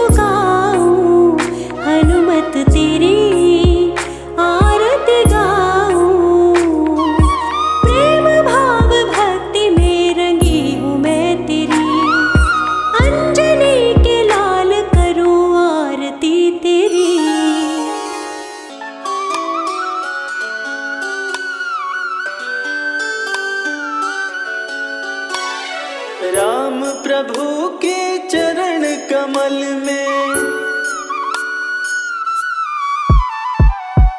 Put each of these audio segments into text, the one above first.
झुकाऊं, हनुमत तेरी आरती गाऊं। प्रेम भाव भक्ति में रंगी हूँ मैं तेरी, अंजनी के लाल करूं आरती तेरी। राम प्रभु के चरण कमल में,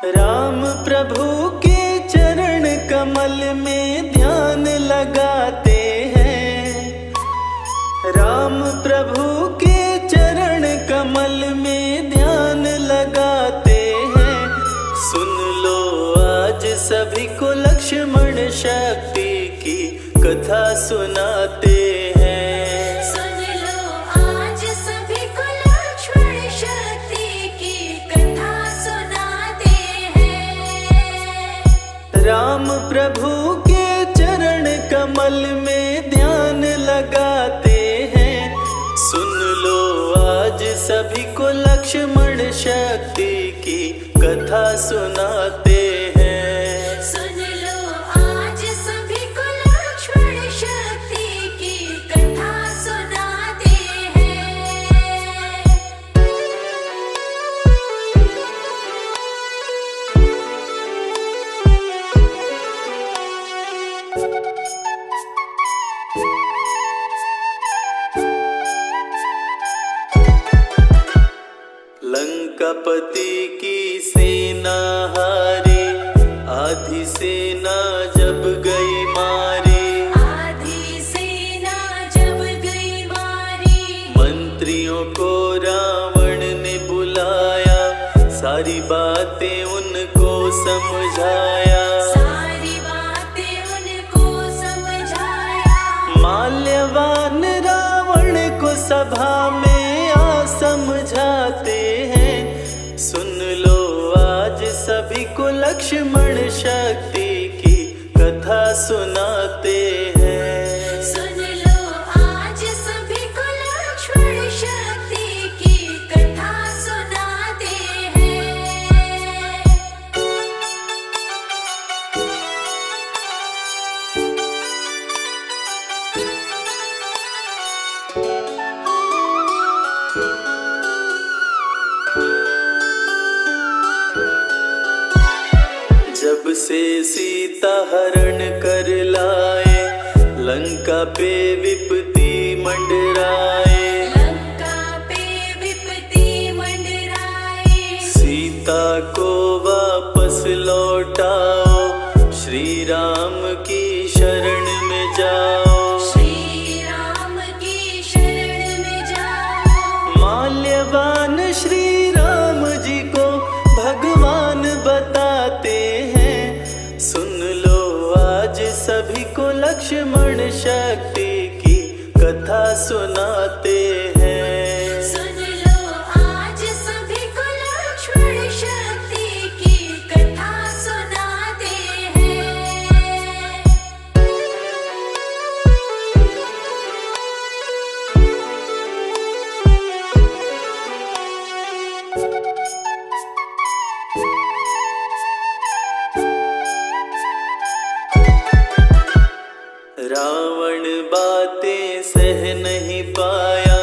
राम प्रभु के चरण कमल में ध्यान लगाते हैं। राम प्रभु के चरण कमल में ध्यान लगाते हैं। सुन लो आज सभी को लक्ष्मण शक्ति की कथा सुनाते हैं। सुन लो आज सभी को लक्ष्मण शक्ति की कथा सुनाते हैं। राम प्रभु के चरण कमल में ध्यान लगाते हैं। सुन लो आज सभी को लक्ष्मण शक्ति की कथा सुनाते हैं। सुन लो आज सभी को लक्ष्मण शक्ति की कथा सुनाते हैं। लंकापति की सेना हारी, आधी सेना जब गई मारी। आधी सेना जब गई मारी, मंत्रियों को रावण ने बुलाया, सारी बातें उनको समझाया। सारी बातें उनको समझाया। माल्यवान रावण को सभा में आ समझाते हैं। सुन लो आज सभी को लक्ष्मण शक्ति की कथा सुनाते हैं। सुन लो आज सभी को लक्ष्मण शक्ति की कथा सुनाते हैं। जब से सीता हरण कर लाए, लंका पे विपत्ति मंडराए। लंका पे विपत्ति मंडराए। सीता को वापस लौटाओ, श्री राम की शरण में जाओ। श्री राम की शरण में जाओ। माल्यवान श्री राम जी को भगवान बताते हैं। सुन लो आज सभी को लक्ष्मण शक्ति की कथा सुनाते हैं। सुन लो आज सभी को लक्ष्मण शक्ति की कथा सुनाते हैं। रावण बातें सह नहीं पाया,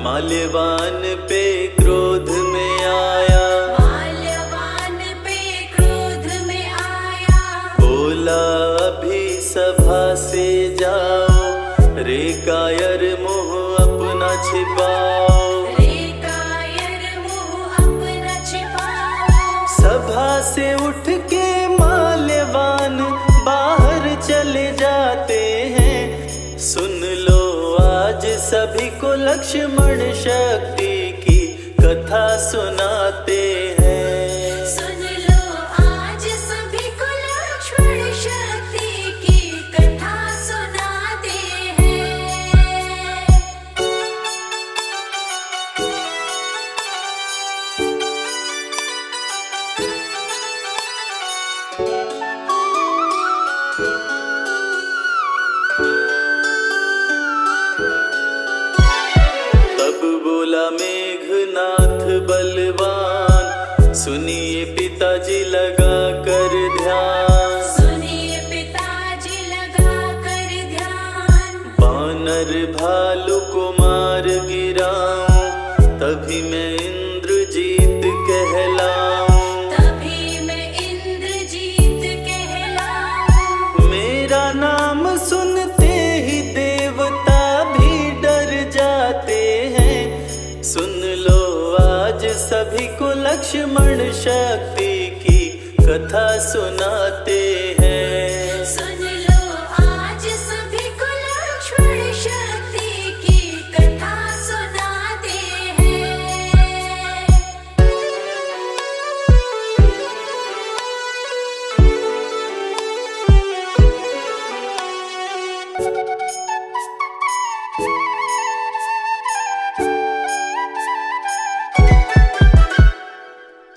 माल्यवान पे क्रोध में आया। माल्यवान पे क्रोध में आया। बोला अभी सभा से जाओ, रे कायर मुँह अपना छिपाओ। रे कायर मुँह अपना छिपाओ। सभा से उठ के माल्यवान बाहर चले जाते हैं। सुन लो आज सभी को लक्ष्मण शक्ति की कथा सुनाते हैं। सुन लो आज सभी को लक्ष्मण शक्ति की कथा सुनाते हैं। तब बोला मेघ सुनिए पिताजी लगा कर ध्यान, सुनिए पिताजी लगा कर ध्यान। वानर भालू को मार गिराऊं, तभी मैं इंद्रजीत कहलाऊं। तभी मैं इंद्रजीत कहलाऊं। मेरा नाम सुनते ही देवता भी डर जाते हैं। सुन लो आज सभी को लक्ष्मण शक्ति की कथा सुनाते हैं। सुन लो आज सभी को लक्ष्मण शक्ति की कथा सुनाते हैं।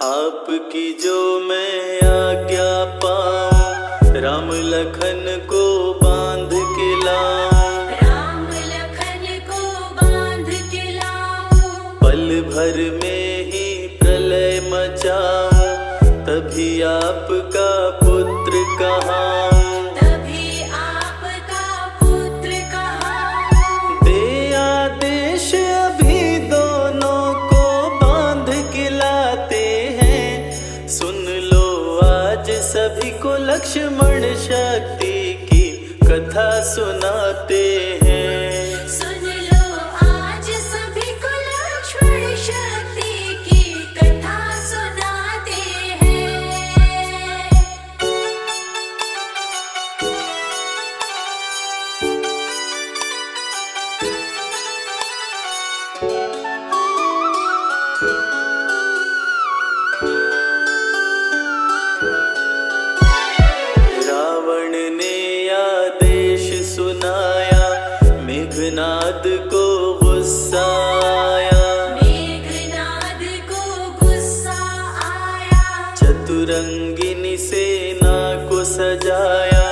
आपकी जो मैं आज्ञा पाऊं, राम लखन को बांध के लाऊं। राम लखन को बांध के लाऊं। पल भर में ही प्रलय मचाऊं, तभी आपका पुत्र कहाऊं। तभी आपका पुत्र कहाऊं। दे आदेश अभी दोनों को बांध के लाते हैं। सुन लो आज सभी को लक्ष्मण शक्ति की कथा सुनाते हैं। सुन लो आज सभी को लक्ष्मण शक्ति की कथा सुनाते हैं। रावण ने आदेश सुनाया, मेघनाद को गुस्सा आया। मेघनाद को गुस्सा आया। चतुरंगिनी सेना को सजाया,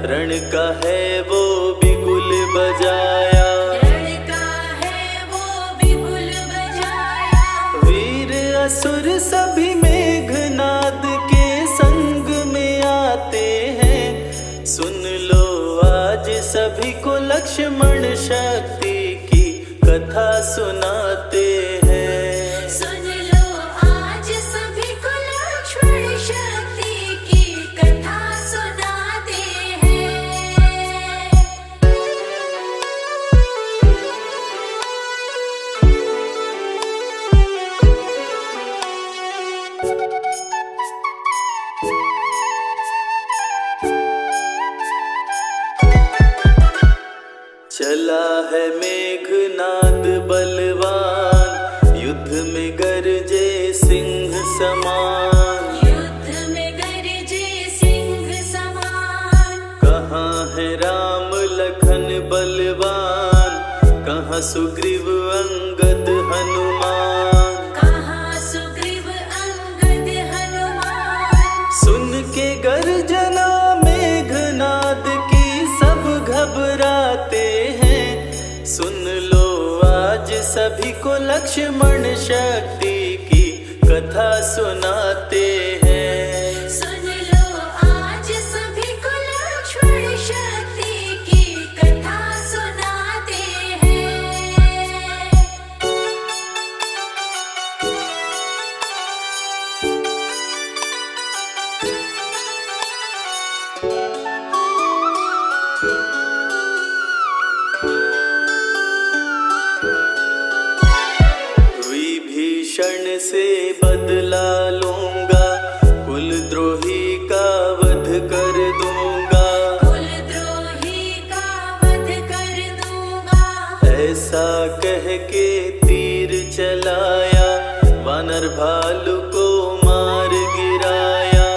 रण का है वो बिगुल बजाया। रण का है वो बिगुल बजाया। वीर असुर सभी मेघनाद के संग में आते हैं। सुन लो आज सभी को लक्ष्मण शक्ति की कथा सुनाते हैं। सुन लो आज सभी को लक्ष्मण शक्ति की कथा सुनाते हैं। चला है मेघनाद बलवान, युद्ध में गरजे सिंह समान। युद्ध में गरजे सिंह समान। कहाँ है राम लखन बलवान, कहाँ सुग्रीव अंगद हनुमान। कहाँ सुग्रीव अंगद हनुमान। सुन के गर्जना मेघनाद की सब घबराते हैं। सुन लो आज सभी को लक्ष्मण शक्ति की कथा सुनाते हैं। सुन लो आज सभी को लक्ष्मण शक्ति की कथा सुनाते हैं। विभीषण से बदला लूंगा, कुलद्रोही का वध कर दूंगा। कुलद्रोही का वध कर दूंगा। ऐसा कह के तीर चलाया, वानर भालू को मार गिराया।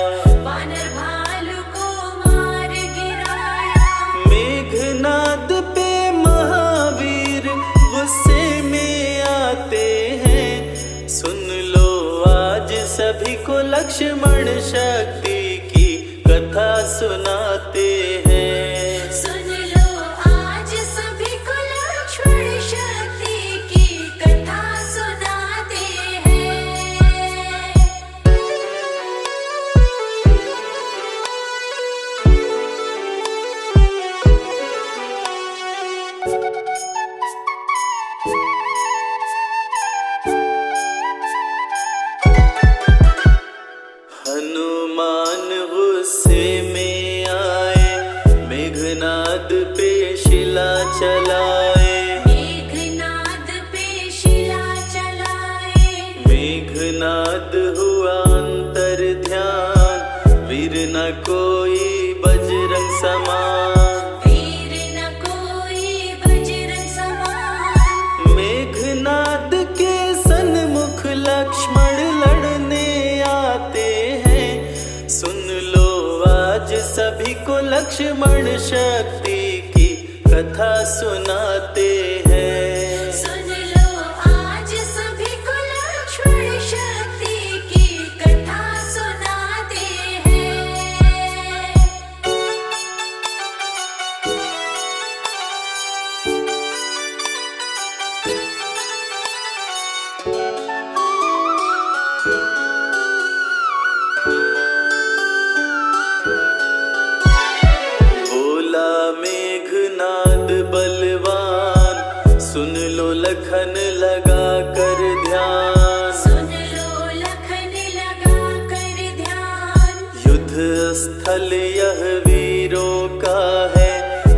वानर भालू को मार गिराया। मेघनाद पे महावीर गुस्से में आते हैं। सुन लो आज सभी को लक्ष्मण शक्ति की कथा सुनाते हैं। सुन लो आज सभी को लक्ष्मण शक्ति की कथा सुनाते हैं। मेघनाद हुआ अंतर ध्यान, वीर न कोई बजरंग समान। वीर न कोई बजरंग समान। मेघनाद के सन्मुख लक्ष्मण लड़ने आते हैं, सुन लो आज सभी को लक्ष्मण शक्ति की कथा सुनाते हैं। सुन लो आज सभी को लक्ष्मण शक्ति की कथा सुनाते हैं। बोला मेघनाद बलवान, सुन लो लखन लगा कर ध्यान। सुन लो लखन लगा कर ध्यान। युद्ध स्थल यह वीरों का है,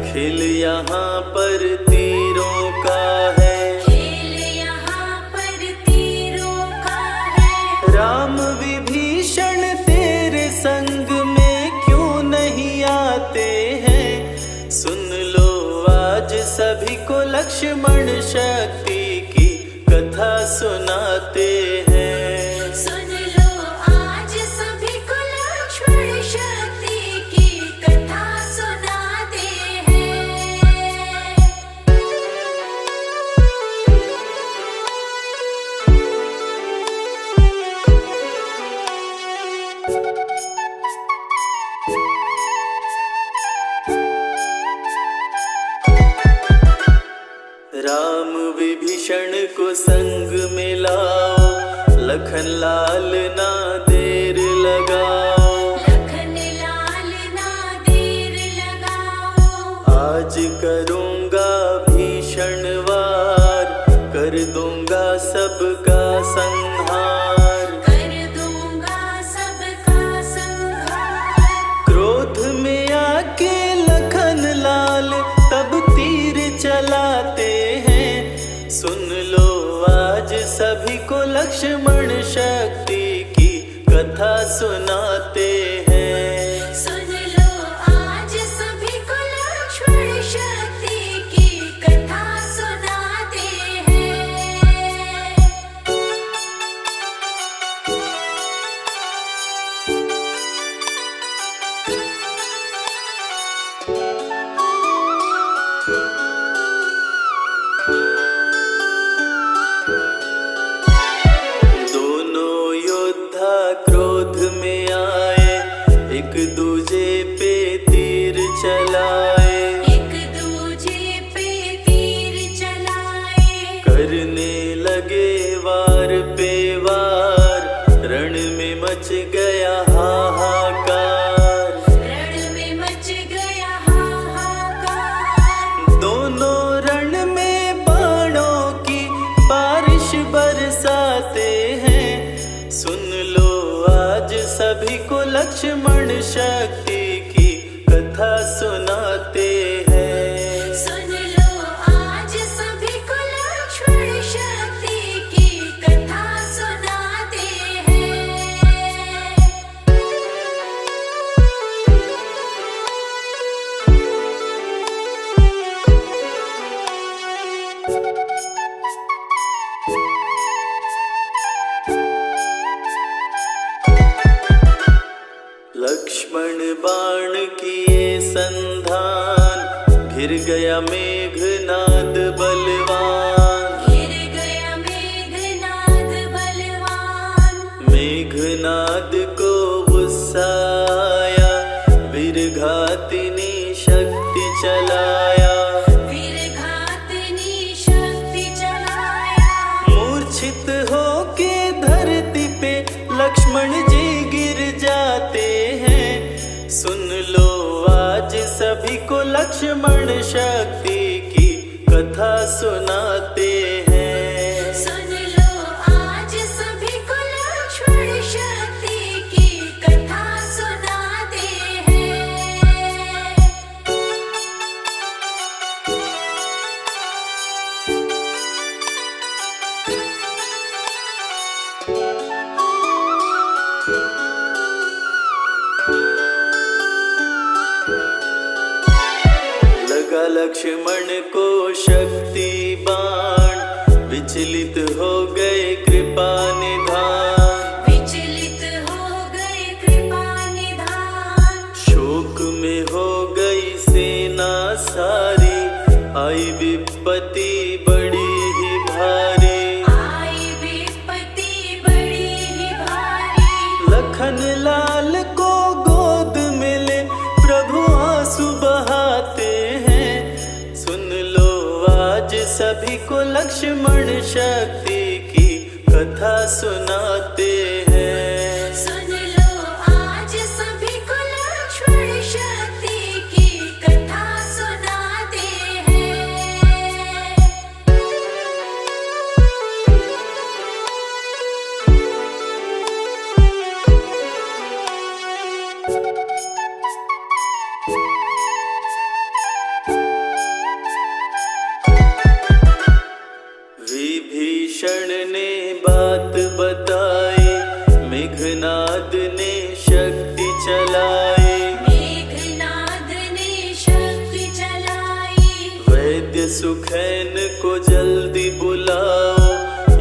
खेल यहाँ पर तीरों का है। खेल यहाँ पर तीरों का है। राम विभीषण तेरे संग में क्यों नहीं आते हैं, सुन लो आज सभी को लक्ष्मण शक्ति की कथा सुनाते हैं। सुन लो आज सभी को लक्ष्मण शक्ति की कथा सुनाते हैं। राम विभीषण को संग में लाओ, लखन लाल ना देर लगाओ। लखन लाल ना देर लगाओ। आज करूँगा भीषण वार, कर दूंगा सबका संहार। कर दूंगा सबका संहार। क्रोध में आके लखन लाल तब तीर चलाते हैं, सुन लो आज सभी को लक्ष्मण शक्ति की कथा सुनाते हैं। सुन लो आज सभी को लक्ष्मण शक्ति की कथा सुनाते हैं। दोनों योद्धा क्रोध में आए, एक दूजे पे तीर चलाए। एक दूजे पे तीर चलाए। करने लगे वार पे वार, रण में मच गया हाहाकार। रण में मच गया हाहाकार। दोनों रण में बाणों की बारिश बरसाते हैं, सुन लो आज सभी को लक्ष्मण शक्ति की कथा सुनाते हैं। सुन लो आज सभी को लक्ष्मण शक्ति की कथा सुनाते हैं। लक्ष्मण बाण किए संधान, घिर गया मेघनाद बलवान। गिर गया मेघनाद बलवान। मेघनाद को गुस्सा आया, वीरघातिनी शक्ति चलाया। वीरघातिनी शक्ति चलाया। मूर्छित होके धरती पे लक्ष्मण जी गिर जाते हैं, सुन लो आज सभी को लक्ष्मण शक्ति की कथा सुनाते हैं। सुन लो आज सभी को लक्ष्मण शक्ति की कथा सुनाते हैं। हैं। लक्ष्मण को शक्ति बाण, विचलित हो गए कृपा निधान। विचलित हो गए कृपा निधान। शोक में हो गई सेना सारी, आई विपत्ति बड़ी ही भारी। आई विपत्ति बड़ी ही भारी। लखन लाल को गोद में ले प्रभु आंसू बहाते हैं। सुन लो आज सभी को लक्ष्मण शक्ति की कथा सुनाते हैं। सुन लो आज सभी को लक्ष्मण शक्ति की कथा सुनाते हैं। विभीषण ने बात बताई, मेघनाद ने शक्ति चलाई। मेघनाद ने शक्ति चलाई। वैद्य सुखैन को जल्दी बुलाओ,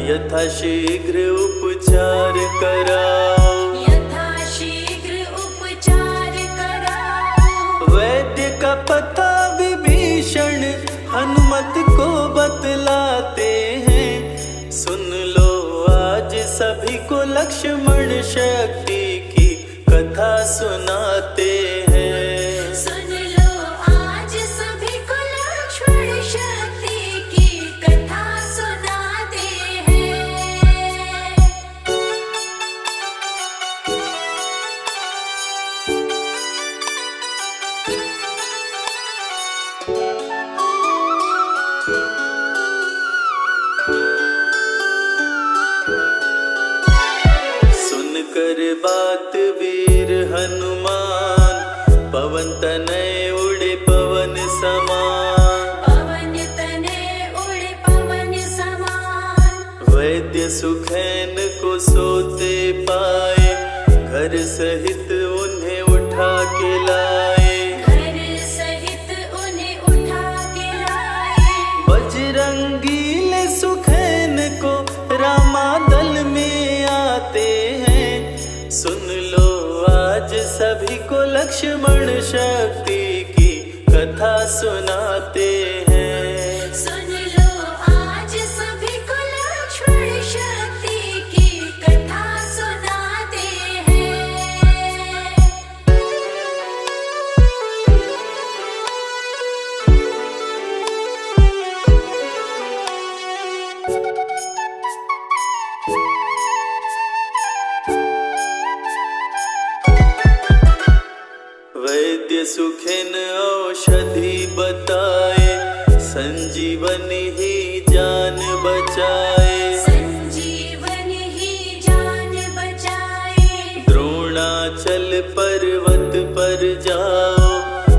यथाशीघ्र उपचार कराओ। यथाशीघ्र उपचार कराओ। वैद्य का पता विभीषण हनुमत को बतलाते हैं। सुन लो आज सभी को लक्ष्मण शक्ति की कथा सुनाते हैं। सुन लो आज सभी को लक्ष्मण शक्ति की कथा सुनाते हैं। सुनकर बात वीर हनुमान, पवन तनय उड़े पवन समान। पवन तने उड़े पवन समान। वैद्य सुखैन को सोते पाए, घर सहित उन्हें उठा के लाए। घर सहित उन्हें उठा के लाए। बजरंगीले सुखैन को रामादल में आते हैं। सुन लो आज सभी को लक्ष्मण शक्ति की कथा सुनाते हैं। सुन लो आज सभी को लक्ष्मण शक्ति की कथा सुनाते हैं। वैद्य सुखिन औषधि बताए, संजीवनी ही जान बचाए। संजीवनी ही जान बचाए। द्रोणाचल पर्वत पर जाओ,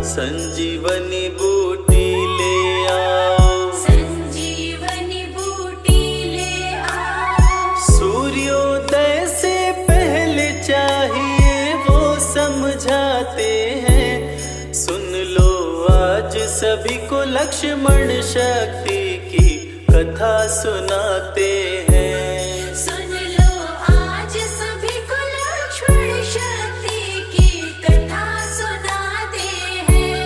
संजीवनी बूटी ले आओ। संजीवनी बूटी ले आओ। सूर्योदय से पहले चाहिए वो समझाते हैं। सुन लो आज सभी को लक्ष्मण शक्ति की कथा सुनाते हैं। सुन लो आज सभी को लक्ष्मण शक्ति की कथा सुनाते हैं।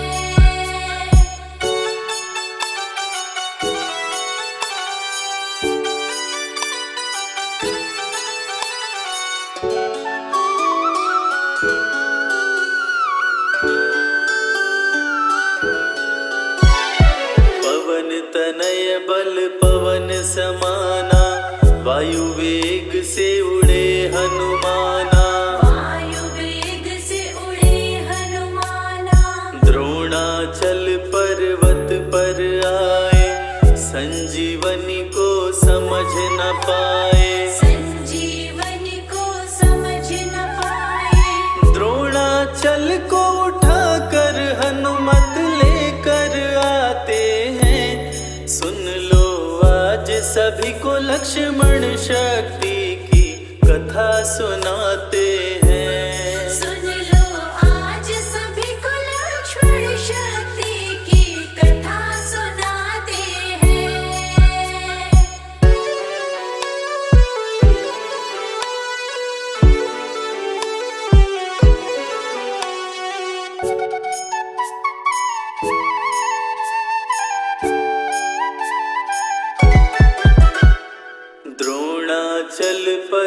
पवन तनय बल पवन समाना, वायु वेग से उड़े हनुमाना। वायु वेग से उड़े हनुमाना। द्रोणाचल पर्वत पर आए, संजीवनी को समझ न पाए। संजीवनी को समझ न पाए। द्रोणाचल को उठाकर हनुमत लेकर आते हैं। सुन लो आज सभी को लक्ष्मण शक्ति की कथा सुनाते हैं। सुन लो आज सभी को लक्ष्मण शक्ति की कथा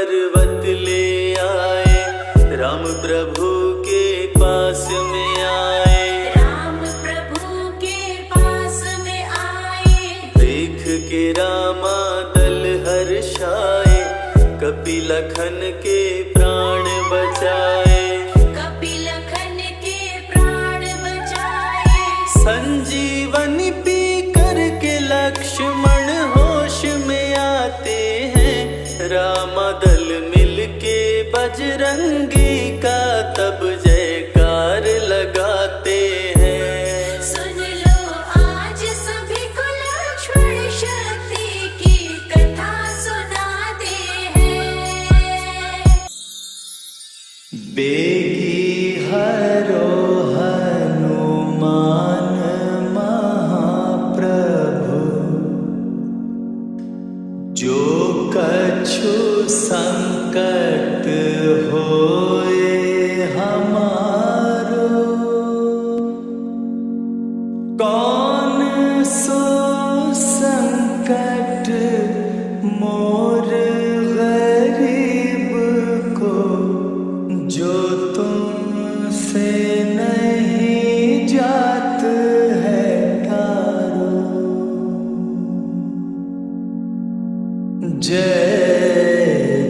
पर्वत ले आए, राम प्रभु के पास में आए। राम प्रभु के पास में आए, देख के रामा दल हर्षाए, कपिलखन के प्राण बचाए। कपिलखन के प्राण बचाए। संजीवनी पी करके लक्ष्मण होश में आते हैं, रामा दल मिलके बजरंगी का तब जयकार लगाते हैं। सुन लो आज सभी को लक्ष्मण शक्ति की कथा सुनाते हैं। बेगी हरो हनुमान महाप्रभु, जो कछु संकट होए हमारो, कौन सो संकट मोर गरीब को, जो तुमसे नहीं जात है तारो। जय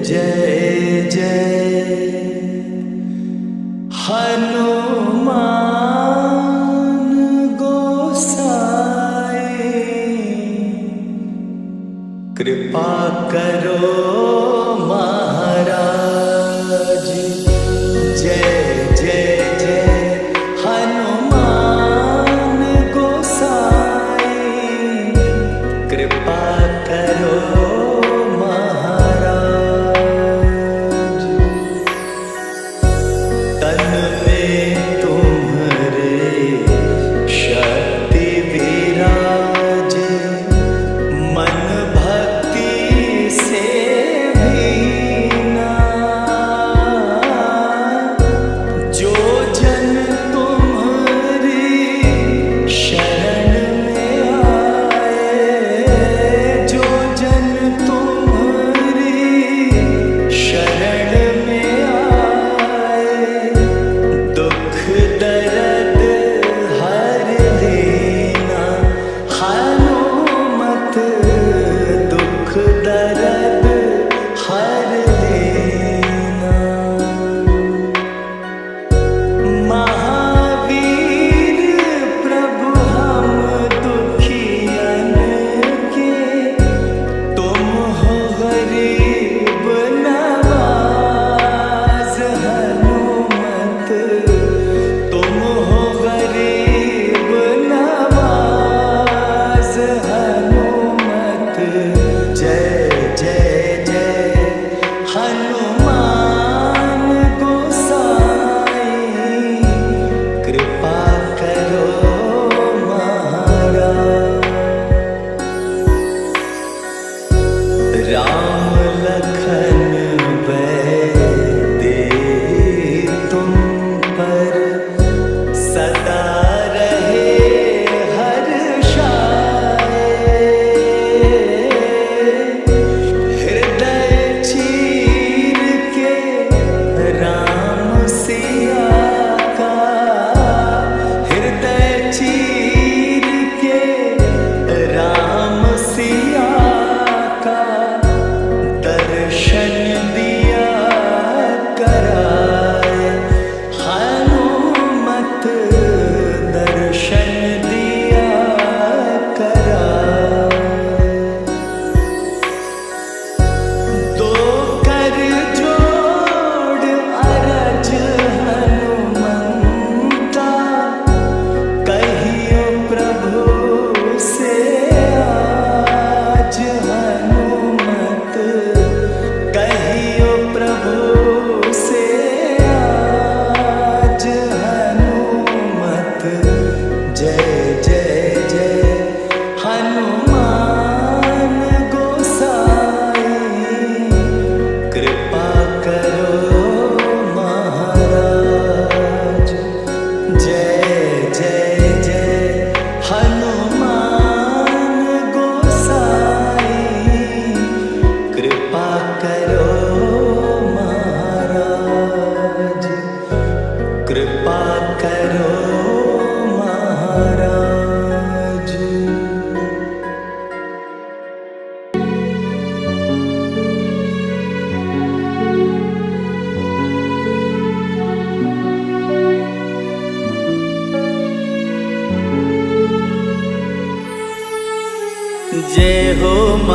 जय जय हनुमान गोसाई, कृपा करो महाराज। जय जय जय हनुमान गोसाई, कृपा करो के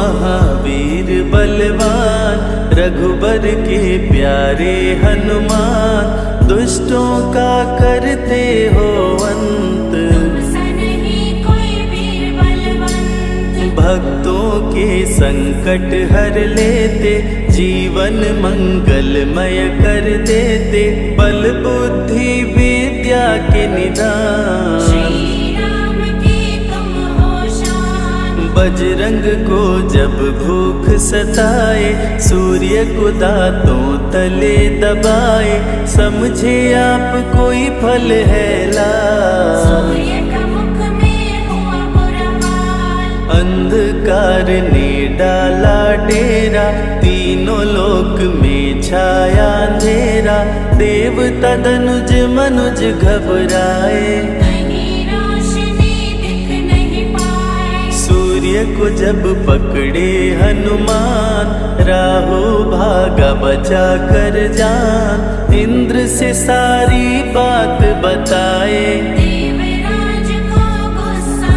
महावीर बलवान, रघुबर के प्यारे हनुमान, दुष्टों का करते हो अंत, तुमसा नहीं कोई वीर बलवंत। भक्तों के संकट हर लेते, जीवन मंगलमय कर देते, बल बुद्धि विद्या के निदान, श्री राम की तुम हो शान। बजरंग को जब भूख सताए, सूर्य को दांतों तले दबाए, समझे आप कोई फल है लाल, सूर्य का मुख में हुआ बुरा हाल। अंधकार ने डाला डेरा, तीनों लोक में छाया अंधेरा, देवता धनुज मनुज घबराए, कहीं रोशनी दिख नहीं पाए। सूर्य को जब पकड़े हनुमान, राहु भागा बचा कर जान, इंद्र से सारी बात बताए, देवराज को गुस्सा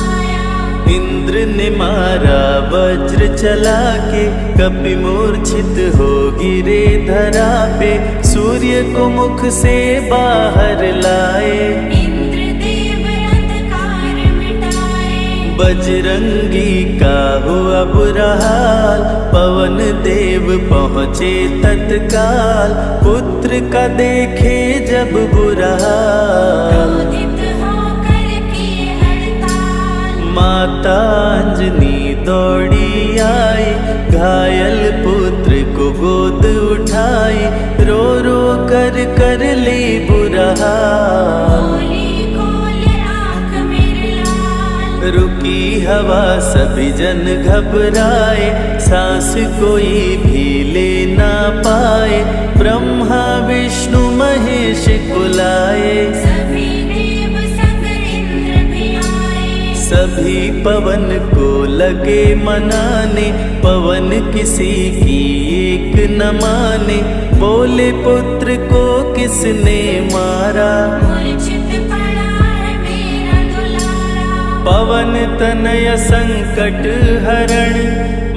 आया। इंद्र ने मारा वज्र चला के, कपि मूर्छित हो गिरे धरा पे, सूर्य को मुख से बाहर लाए, इंद्रदेव अंधकार मिटाए। बजरंगी का हुआ बुरा हाल, पवन देव पहुँचे तत्काल, पुत्र का देखे जब बुरा हाल, क्रोधित होकर किए हड़ताल। माता अंजनी दौड़ी आई, घायल पुत्र को गोद उठाई, रो रो कर ली बुरा हाल, बोली खोल आँख मेरे लाल। रुकी हवा सभी जन घबराए, सांस कोई भी ले ना पाए, ब्रह्मा विष्णु महेश कुलाए, सभी देव संग इंद्र भी आए। सभी पवन को लगे मनाने, पवन किसी की एक न माने, बोले पुत्र को किसने मारा, मूर्छित पड़ा है मेरा दुलारा। पवन तनय संकट हरण,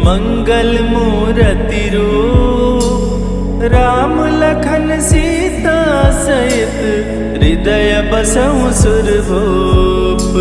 मंगल मूर्ति रूप, राम लखन सीता सहित, हृदय बसहु सुरभूप।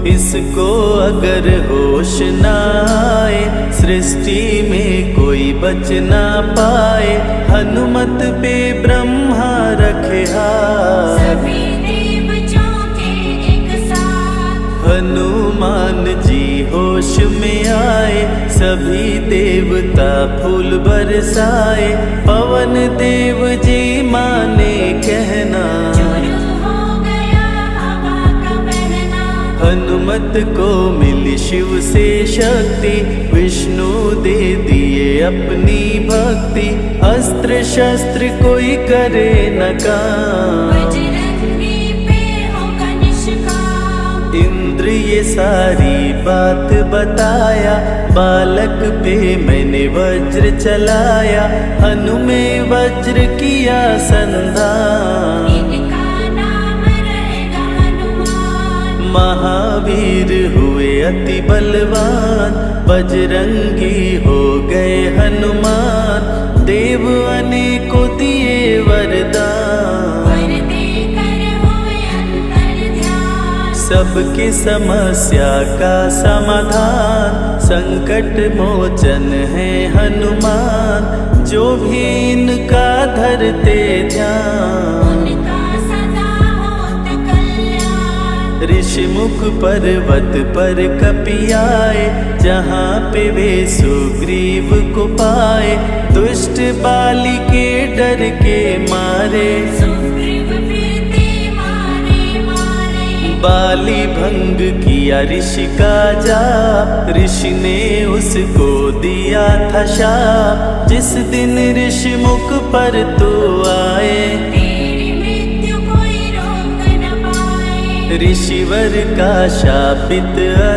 इसको अगर होश न आए, सृष्टि में कोई बच ना पाए, हनुमत पे ब्रह्मा रखे हाथ, सभी देव चौके एक साथ। हनुमान जी होश में आए, सभी देवता फूल बरसाए, पवन देव जी माने कहना, शुरू हो गया हवा का बहना। हनुमत को मिली शिव से शक्ति, विष्णु दे दिए अपनी भक्ति, अस्त्र शस्त्र कोई करे न काम, बजरंगी पे होगा निष्काम। इंद्र ये सारी बात बताया, बालक पे मैंने वज्र चलाया, हनु में वज्र किया संधान, इनका नाम रहेगा हनुमान। महावीर हुए अति बलवान, बजरंगी हो गए हनुमान, देव अनेकों दिए वरदान, वर देकर हुए अंतर ध्यान। सबकी समस्या का समाधान, संकट मोचन है हनुमान, जो भी इनका धरते ध्यान, उनका सदा होत कल्याण। ऋषि मुख पर्वत पर कपि आए, जहाँ पे वे सुग्रीव को पाए, दुष्ट बाली के डर के मारे, सुग्रीव फिरते मारे मारे। बाली भंग किया ऋषि का जाप, ऋषि ने उसको दिया था शाप, जिस दिन ऋषि मुख पर तो आए, तेरी मृत्यु कोई रोक न पाए। ऋषिवर का शापित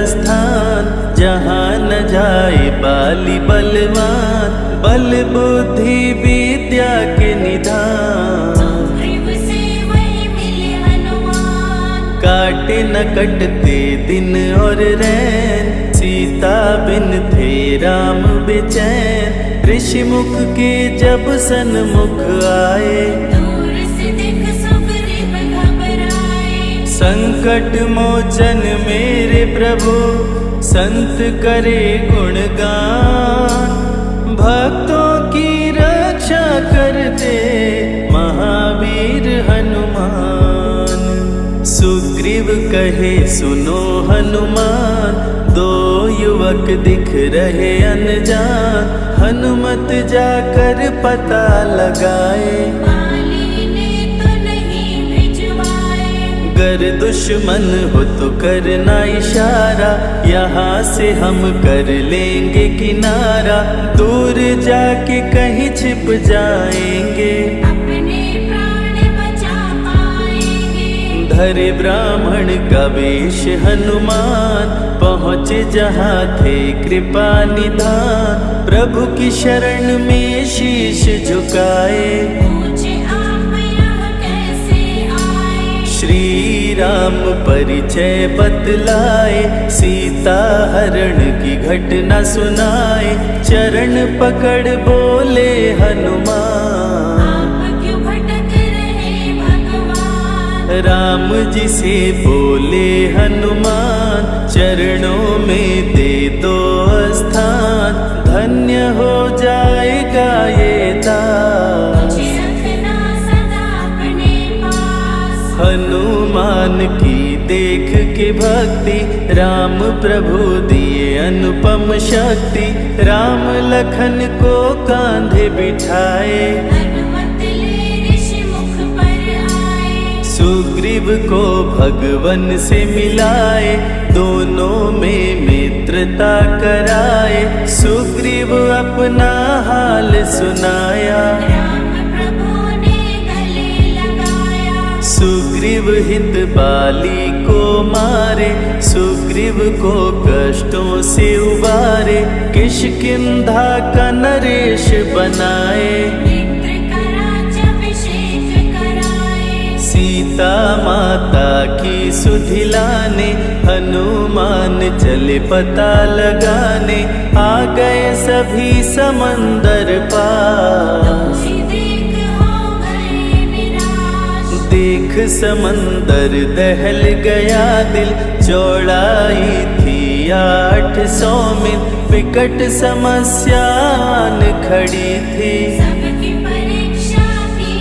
स्थान, जहाँ न जाए बाली बलवान, बल बुद्धि विद्या के निधान, सुग्रीव से वही मिले हनुमान। काटे न कटते दिन और रैन, सीता बिन थे राम बेचैन। ऋषि मुख के जब सन्मुख आए, दूर से देख सुग्रीव घबराए। संकट मोचन मेरे प्रभु, संत करे गुणगान। भक्तों की रक्षा करते महावीर हनुमान। सुग्रीव कहे सुनो हनुमान, दो युवक दिख रहे अनजान। हनुमत जाकर पता लगाए, वाली ने तो नहीं भिजवाए। गर दुश्मन हो तो करना इशारा, यहाँ से हम कर लेंगे किनारा। दूर जाके कहीं छिप जाएंगे, अपने प्राण बचा पाएंगे। धरे ब्राह्मण का वेश हनुमान, पहुँचे जहाँ थे कृपा निधान। प्रभु की शरण में शीश झुकाए, पूछे आप यहाँ कैसे आए। श्री राम परिचय बतलाए, सीता हरण की घटना सुनाए। चरण पकड़ बोले हनुमान, आप क्यों भटक रहे भगवान। राम जी से बोले हनुमान, चरणों में दे दो स्थान। धन्य हो जाएगा ये दास, मुझे रखना सदा अपने पास। हनुमान की देख के भक्ति, राम प्रभु दिए अनुपम शक्ति। राम लखन को कांधे बिठाए, हनुमत ले ऋषि मुख पर आए। सुग्रीव को भगवन से मिलाए, दोनों में मित्रता कराए। सुग्रीव अपना हाल सुनाया, राम प्रभु ने गले लगाया। सुग्रीव हित बाली को मारे, सुग्रीव को कष्टों से उबारे। किष्किंधा का नरेश बनाए, मित्र का राज्याभिषेक कराए। सीता माता की सुधि लाने, हनुमान चले पता लगाने। आ गए सभी समंदर पार, तुझे देख हो गए निराश। देख समंदर दहल गया दिल। चौड़ाई थी 800 मील, विकट समस्यान खड़ी थी। सबकी परीक्षा की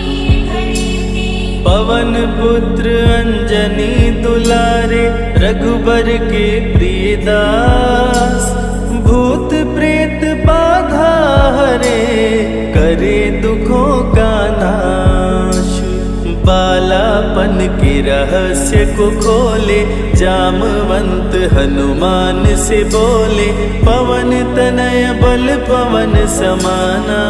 घड़ी थी। पवन पुत्र अंजनी दुलारे, रघुबर के प्रिय दास। भूत प्रेत बाधा हरे, करे दुखों का नाश। बालापन के रहस्य को खोले, जामवंत हनुमान से बोले। पवन तनय बल पवन समाना,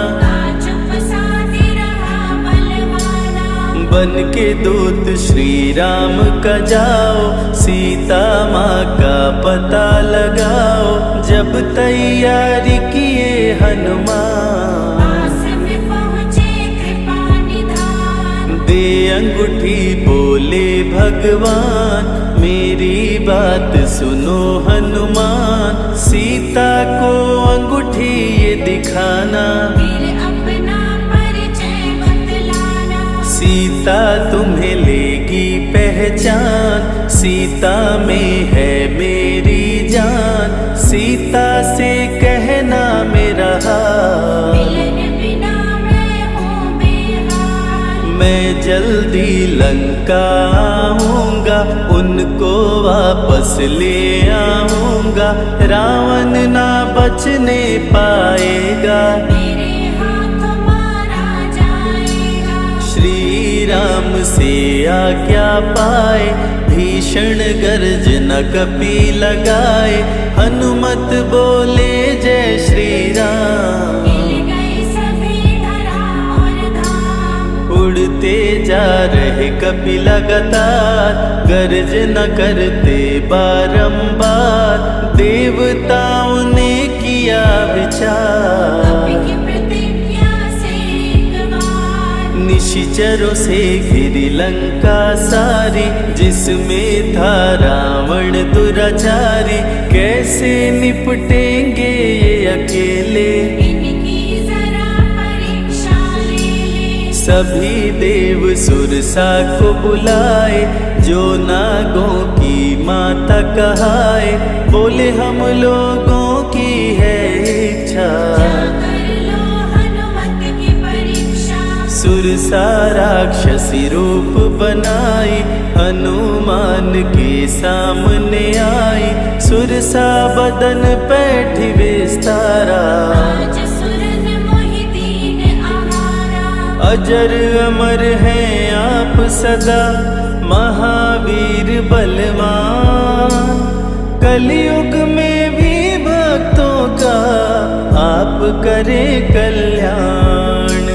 चुप साधे रहा बलवाना। बन के दूत श्री राम का जाओ, सीता माँ का पता लगाओ। जब तैयारी किए हनुमान, पास में पहुँचे कृपा निधान। दे अंगूठी बोले भगवान, मेरी बात सुनो हनुमान। सीता को अंगूठी ये दिखाना, फिर अपना परिचय बतलाना। सीता तुम्हें लेगी पहचान। सीता में है मेरी जान, सीता से कहना मेरा हाल। मिलन बिना मैं हूँ बेहाल। मैं जल्दी लंका आऊंगा, उनको वापस ले आऊंगा। रावण ना बचने पाएगा, मेरे हाथों मारा जाएगा। श्री राम से आज्ञा पाए, भीषण गर्जना कपि लगाए। हनुमत बोले जय श्री राम, मिल गए सभी धरा और धाम। उड़ते जा रहे कपि लगातार, गर्जना करते बारंबार। देवताओं ने किया विचार, कपि की प्रतिज्ञा से एक बार। निश निशाचरों से घिरी लंका सारी, जिसमें था रावण दुराचारी। कैसे निपटेंगे ये अकेले, इनकी जरा परीक्षा ले ले। सभी देव सुरसा को बुलाए, जो नागों की माता कहाए। बोले हम लोगों की है इच्छा, कर लो हनुमत की परीक्षा। सुरसा राक्षसी रूप बनाई, हनुमान के सामने आई। सुरसा बदन पैठी विस्तारा, आज सुरन मोहि दीन आहारा। अजर अमर हैं आप सदा, महावीर बलवान। कलयुग में भी भक्तों का आप करें कल्याण।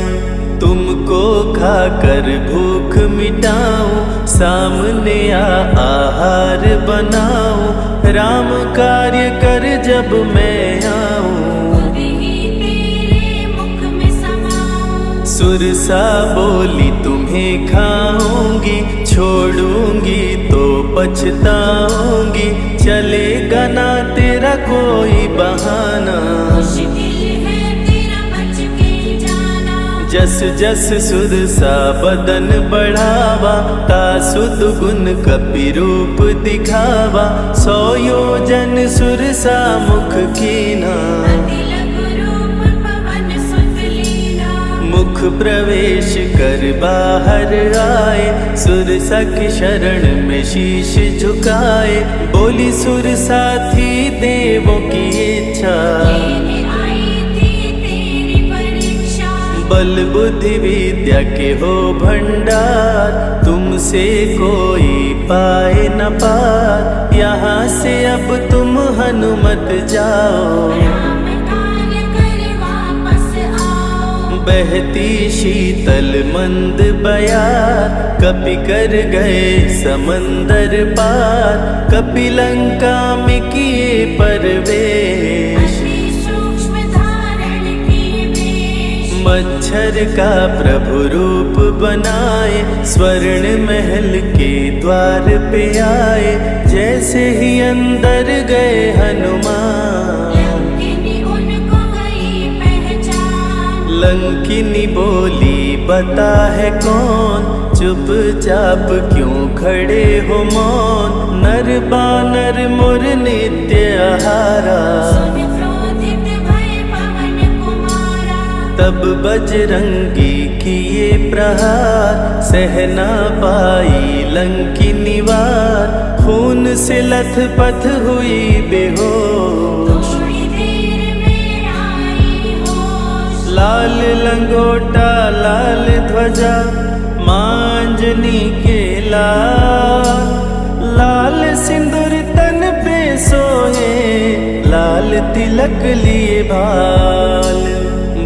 तुमको खाकर भूख मिटाऊं, सामने आहार बनाऊं। राम कार्य कर जब मैं आऊं, खुद ही तेरे मुख में समाऊं। सुरसा बोली तुम्हें खाऊंगी, छोड़ूंगी तो पछताऊंगी। चलेगा ना तेरा कोई बहाना, मुश्किल है तेरा बच के जाना। जस जस सुरसा बदन बढ़ावा, तासु दुगुन कपि रूप दिखावा। 100 योजन सुरसा मुख कीना, अति लघु रूप पवन सुत लीना। मुख प्रवेश कर बाहर आए, सुरसा की शरण में शीश झुकाए। बोली सुरसा थी देवों की इच्छा, लेने आई थी तेरी परीक्षा। बल बुद्धि विद्या के हो भंडार, तुमसे कोई पाए न पार। यहाँ से अब तुम हनुमत जाओ, राम कार्य कर वापस आओ। बहती शीतल मंद बयार, कपि कर गए समंदर पार। कपि लंका में किए परवेश, अति सूक्ष्म धारण की वेश। मच्छर का प्रभु रूप बनाए, स्वर्ण महल के द्वार पे आए। जैसे ही अंदर गए हनुमान, लंकिनी उनको गई पहचान। लंकिनी बोली बता है कौन, चुपचाप क्यों खड़े हो मौन। नर बानर मोर नित्य आहारा, सुन क्रोधित भय पवन कुमारा। तब बजरंगी किए प्रहार, सहना पाई लंकिनी वार। खून से लथपथ हुई बेहोश, थोड़ी देर में आई होश। लाल लंगोटा लाल ध्वजा, मांजनी के लाल। लाल सिंदूर तन पे सोहे, लाल तिलक लिए भाल।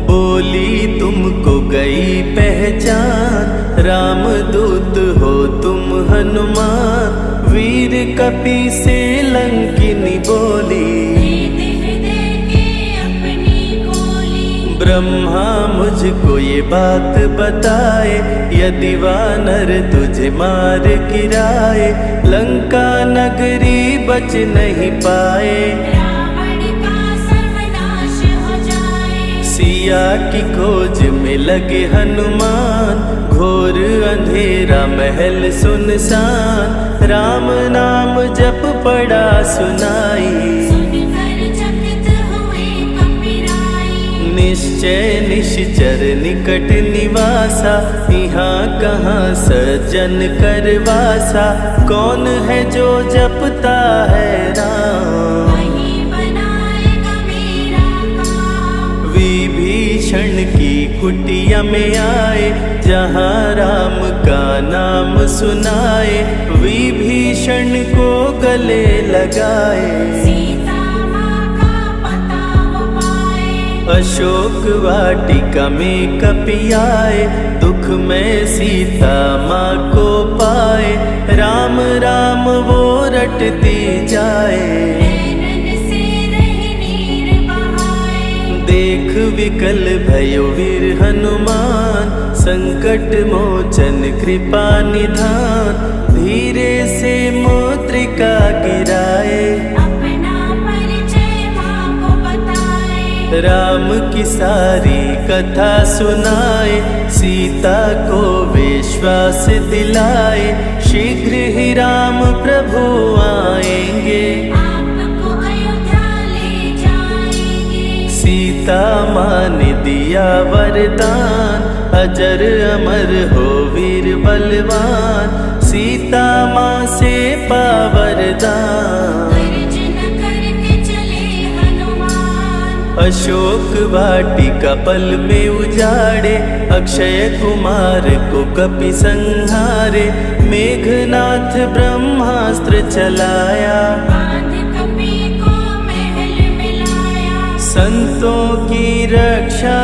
बोली तुमको गई पहचान, रामदूत हो तुम हनुमान। वीर कपि से लंकिनी बोली, हृदय के अपनी गोली। ब्रह्मा मुझको ये बात बताए, यदि वानर तुझे मार गिराए। लंका नगरी बच नहीं पाए, रावण का सर्वनाश हो जाए। सिया की खोज में लगे हनुमान। घोर अंधेरा महल सुनसान, राम नाम जप पड़ा सुनाई। सुनकर चकित हुए कपिराई। निश्चय निश्चर निकट निवासा, यहाँ कहाँ सज्जन करवासा। कौन है जो जपता है राम, वही बनाएगा मेरा काम। विभीषण की कुटिया में आए, जहाँ राम का नाम सुनाए। विभीषण को गले लगाए, सीता माँ का पता वो पाए। अशोक वाटिका में कपि आए, दुख में सीता माँ को पाए। राम राम वो रटती जाए, नैनन से रह नीर बहाए। देख निर्विकल भयो वीर हनुमान, संकट मोचन कृपा निधान, धीरे से मुद्रिका गिराए, अपना परिचय माँ को बताए। राम की सारी कथा सुनाए, सीता को विश्वास दिलाए, शीघ्र ही राम प्रभु आएंगे, आपको अयोध्या ले जाएंगे। सीता माँ ने दिया वरदान, अजर अमर हो वीर बलवान, सीता माँ से पा वरदान। गर्जन करके चले हनुमान, अशोक वाटिका पल में उजाड़े, अक्षय कुमार को कपि संहारे, मेघनाथ ब्रह्मास्त्र चलाया, बांध कपि को महल मिलाया। संतों की रक्षा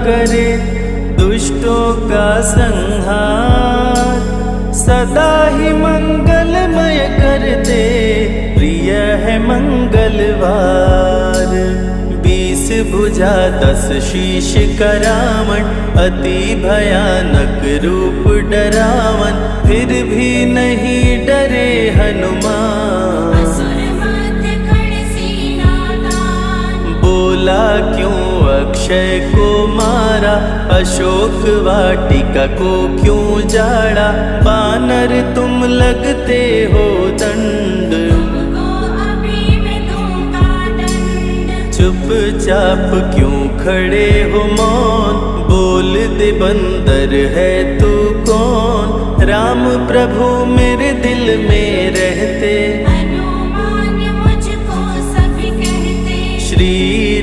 करे, दुष्टों का संहार, सदा ही मंगलमय करते, प्रिय है मंगलवार। 20 भुजा 10 शीश का रावण, अति भयानक रूप डरावन, फिर भी नहीं डरे हनुमान। असुर माथे खड़े सीना तान, बोला क्यों अक्षय को मारा, अशोक वाटिका को क्यों जाड़ा, बानर तुम लगते हो दंड, तुमको अभी मैं दूंगा दंड। चुपचाप क्यों खड़े हो मौन, बोल दे बंदर है तू कौन, राम प्रभु मेरे दिल में रहते, हनुमान मुझको सभी कहते। श्री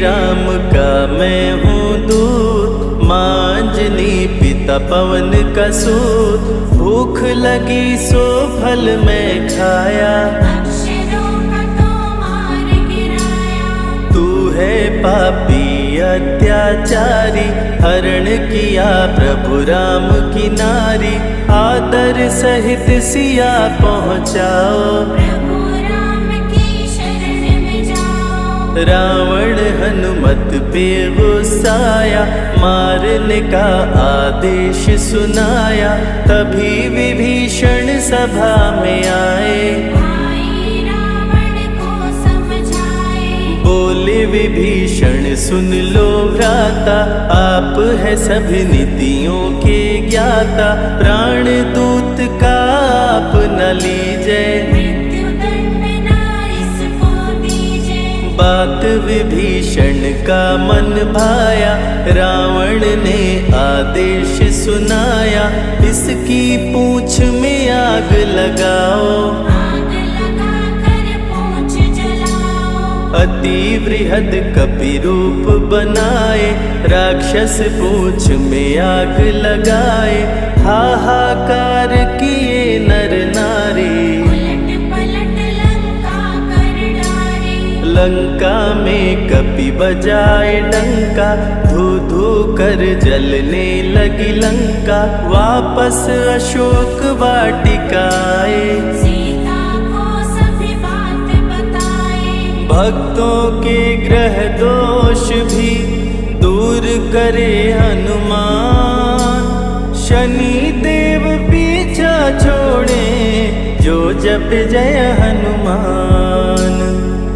राम का मैं हूँ दूत, माँ अंजनी पिता पवन का सूत, भूख लगी सो फल मैं खाया, अक्षरों का तो मार गिराया। तू है पापी अत्याचारी, हरण किया प्रभु राम की नारी, आदर सहित सिया पहुँचाओ, प्रभु राम की शरण में जाओ। रावण हनुमत पे गुस्साया, मारने का आदेश सुनाया, तभी विभीषण सभा में आए, भाई रावण को समझाए। बोले विभीषण सुन लो भ्राता, आप है सभी नीतियों के ज्ञाता, प्राण दूत का आप न लीजिए, मृत्यु दंड ना इसको दीजिए। बात विभीषण का मन भाया, रावण ने आदेश सुनाया, इसकी पूंछ में आग लगाओ, आग लगा कर पूंछ जलाओ। अति वृहद कपि रूप बनाए, राक्षस पूंछ में आग लगाए, हाहाकार किए नर नारी, उलट पलट लंका कर डारे। लंका में कपि बजाए डंका, धू धू कर जलने लगी लंका, वापस अशोक वाटिका आए, सीता को सभी बात बताए। भक्तों के ग्रह दोष भी दूर करे हनुमान, शनि देव पीछा छोड़े, जो जप जय हनुमान।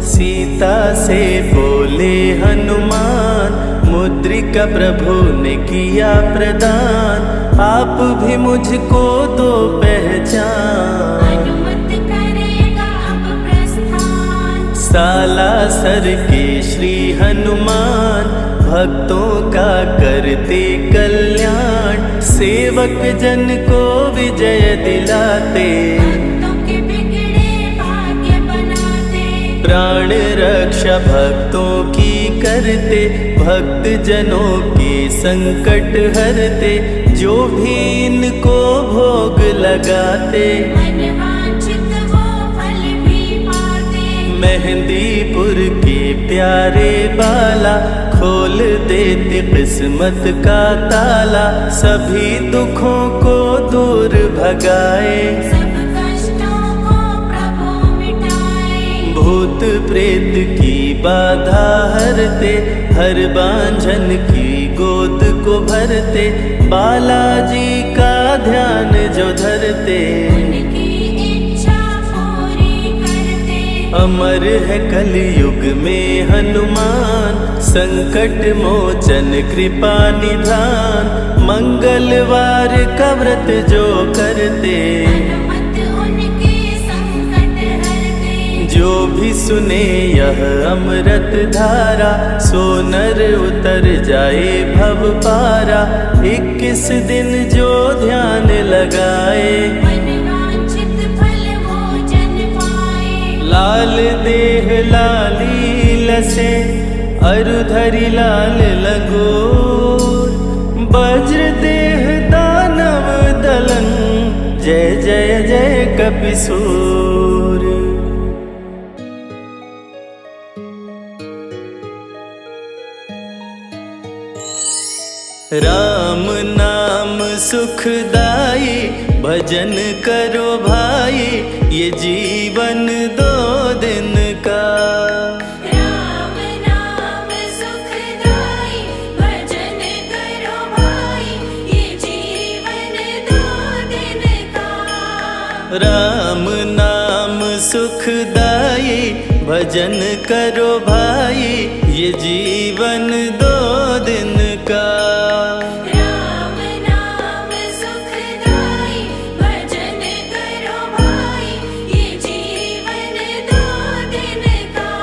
सीता से बोले हनुमान, मुद्रिका प्रभु ने किया प्रदान, आप भी मुझको दो पहचान। अनुमत करेगा अब प्रस्थान, सालासर के श्री हनुमान, भक्तों का करते कल्याण, सेवक जन को विजय दिलाते, भक्तों के बिगड़े भाग्य बनाते। प्राण रक्षा भक्तों की करते, भक्त जनों के संकट हरते, जो भी इनको भोग लगाते, मनवांछित वो फल भी पाते। मेहंदीपुर के प्यारे बाला, खोल देते किस्मत का ताला, सभी दुखों को दूर भगाए, सब कष्टों को प्रभु मिटाए। भूत भूत प्रेत की बाधा हरते, हर बांझन की गोद को भरते, बालाजी का ध्यान जो धरते, उनकी इच्छा पूरी करते। अमर है कलयुग में हनुमान, संकट मोचन कृपा निधान, मंगलवार का व्रत जो करते, हनुमत उनके संकट हरते। जो भी सुने यह अमृत धारा, सो नर उतर जाए भव पारा। 21 दिन जो ध्यान लगाए, मनवांछित फल भोजन पाए। लाल देह लाली लसे, अरुधरि लाल लंगोर, वज्र देह दानव दलन, जय जय जय कपिसूर। राम नाम सुखदाई, भजन करो भाई, ये जीवन 2 दिन का। राम नाम सुखदाई, भजन करो भाई, ये जीवन 2 दिन का। राम नाम सुखदाई, भजन करो भाई, ये जीवन 2 दिन का। राम नाम सुखदाई, भजन करो भाई, ये जीवन 2 दिन का।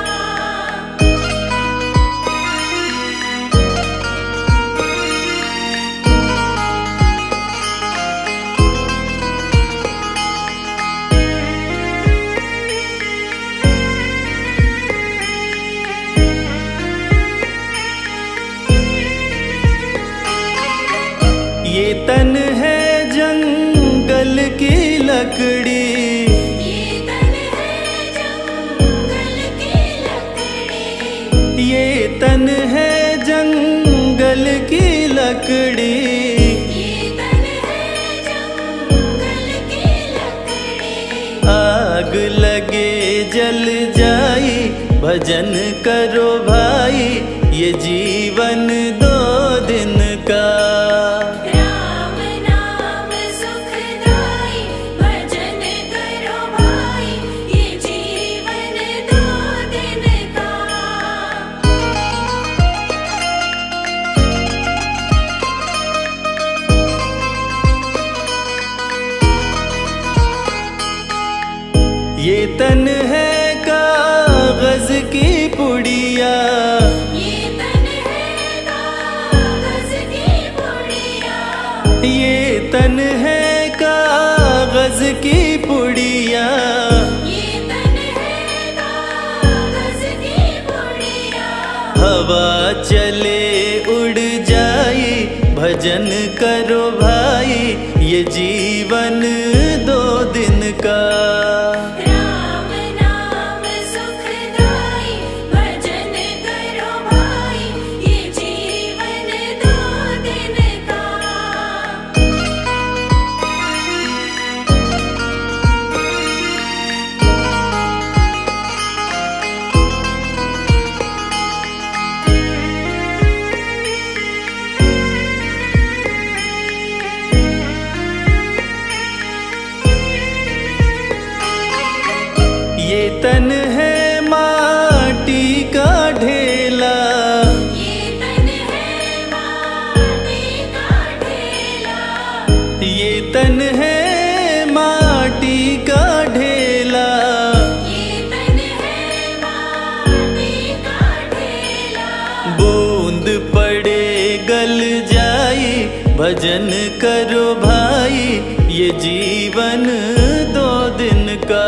ये तन है जंगल की लकड़ी, ये तन है जंगल की लकड़ी। ये तन है जंगल की लकड़ी, ये तन है जंगल की लकड़ी। आग लगे जल जाई, भजन करो भाई, ये जीवन 2 दिन का। राम नाम सुखदाई, भजन करो भाई, ये जीवन 2 दिन का। ये तन है कागज की पुड़िया, ये तन है कागज की पुड़िया। ये तन है कागज की पुड़िया, ये तन है कागज की पुड़िया। हवा चले उड़ जाई, भजन करो भाई, ये जीवन 2 दिन का। राम नाम सुखदाई, भजन करो भाई, ये जीवन 2 दिन का। ये तन है माटी का ढेला, ये तन है माटी का ढेला। ये तन है माटी का ढेला, ये तन है माटी का ढेला। बूंद पड़े गल जाई, भजन करो भाई, ये जीवन 2 दिन का।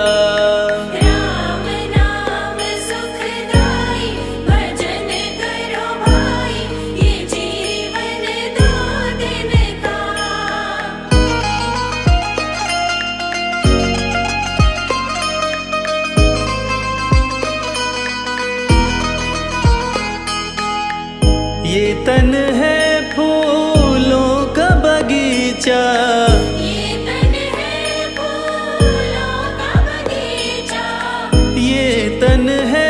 राम नाम सुखदाई, भजन करो भाई, ये जीवन 2 दिन का। ये तन है फूलों का बगीचा, ये तन है फूलों का बगीचा। ये तन है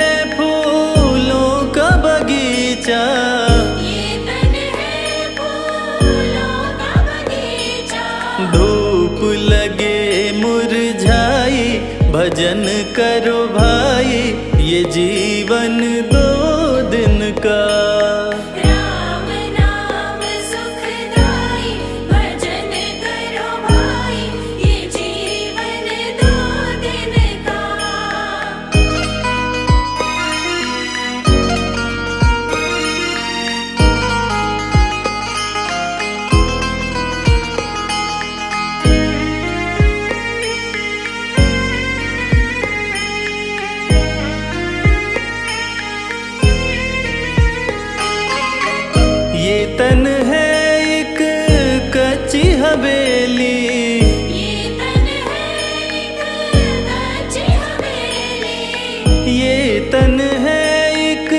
धूप लगे मुरझाई, भजन करो भाई, ये जीवन 2 दिन का। राम नाम सुखदाई, भजन करो भाई, ये जीवन 2 दिन का। ये तन है एक कच्ची हवेली, ये तन है एक कच्ची हवेली, ये तन है एक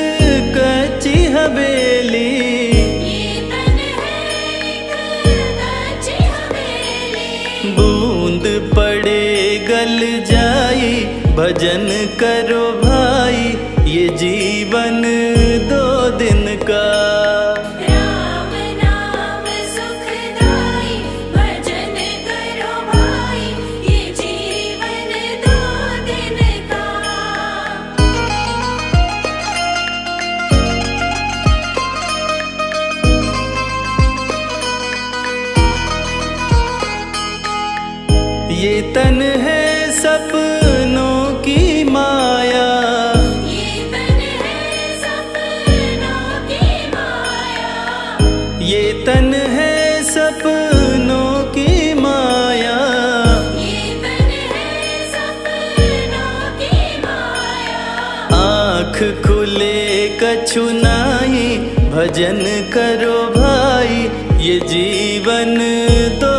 कच्ची हवेली। ये तन है एक कच्ची हवेली। बूंद पड़े गल जाई, भजन करो भाई, ये जीवन 2 दिन का। राम नाम सुखदाई, भजन करो भाई, ये जीवन 2 दिन का। ये तन है सपनों की माया, ये तन है सपनों की माया, ये तन है सपनों की माया। ये तन है सपनों की माया। आँख खुले कछु नाही, भजन करो भाई, ये जीवन 2